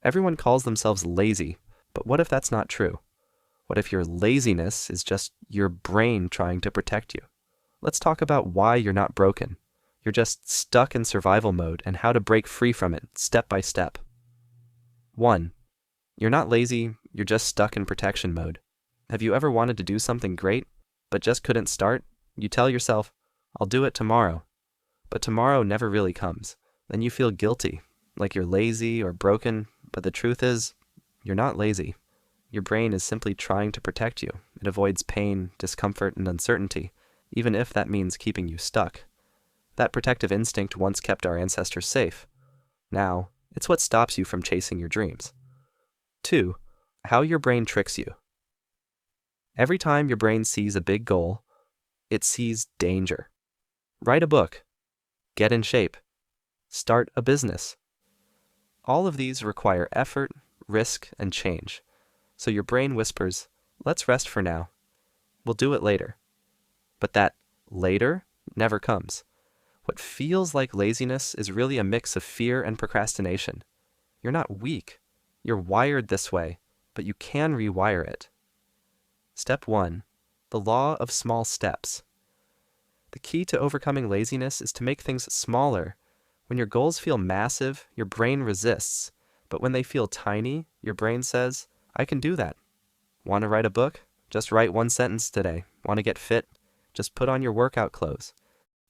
Everyone calls themselves lazy, but what if that's not true? What if your laziness is just your brain trying to protect you? Let's talk about why you're not broken. You're just stuck in survival mode and how to break free from it step by step. 1. You're not lazy, you're just stuck in protection mode. Have you ever wanted to do something great, but just couldn't start? You tell yourself, I'll do it tomorrow. But tomorrow never really comes. Then you feel guilty, like you're lazy or broken, but the truth is, you're not lazy. Your brain is simply trying to protect you. It avoids pain, discomfort, and uncertainty, even if that means keeping you stuck. That protective instinct once kept our ancestors safe. Now, it's what stops you from chasing your dreams. 2. How your brain tricks you. Every time your brain sees a big goal, it sees danger. Write a book. Get in shape. Start a business. All of these require effort, risk, and change. So your brain whispers, let's rest for now. We'll do it later. But that later never comes. What feels like laziness is really a mix of fear and procrastination. You're not weak. You're wired this way, but you can rewire it. Step 1. The law of small steps. The key to overcoming laziness is to make things smaller. When your goals feel massive, your brain resists. But when they feel tiny, your brain says, I can do that. Want to write a book? Just write one sentence today. Want to get fit? Just put on your workout clothes.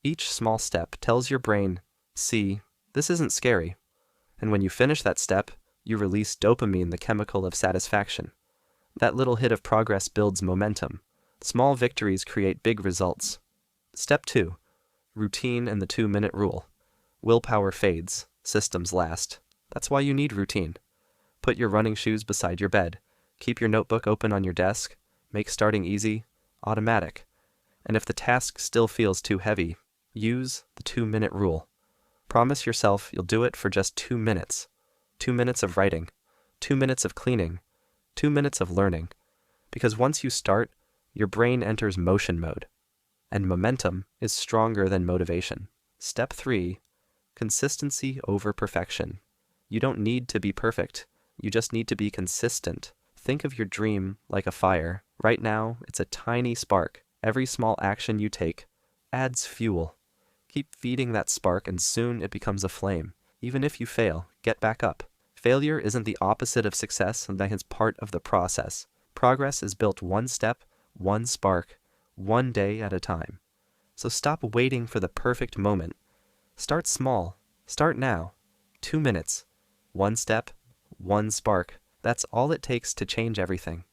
Each small step tells your brain, see, this isn't scary. And when you finish that step, you release dopamine, the chemical of satisfaction. That little hit of progress builds momentum. Small victories create big results. Step 2. Routine and the 2-minute rule. Willpower fades. Systems last. That's why you need routine. Put your running shoes beside your bed. Keep your notebook open on your desk. Make starting easy, automatic. And if the task still feels too heavy, use the 2-minute rule. Promise yourself you'll do it for just 2 minutes. 2 minutes of writing. 2 minutes of cleaning. 2 minutes of learning. Because once you start, your brain enters motion mode. And momentum is stronger than motivation. Step 3. Consistency over perfection. You don't need to be perfect. You just need to be consistent. Think of your dream like a fire. Right now, it's a tiny spark. Every small action you take adds fuel. Keep feeding that spark and soon it becomes a flame. Even if you fail, get back up. Failure isn't the opposite of success, and that is part of the process. Progress is built one step, one spark, one day at a time. So stop waiting for the perfect moment. Start small. Start now. 2 minutes. One step, one spark. That's all it takes to change everything.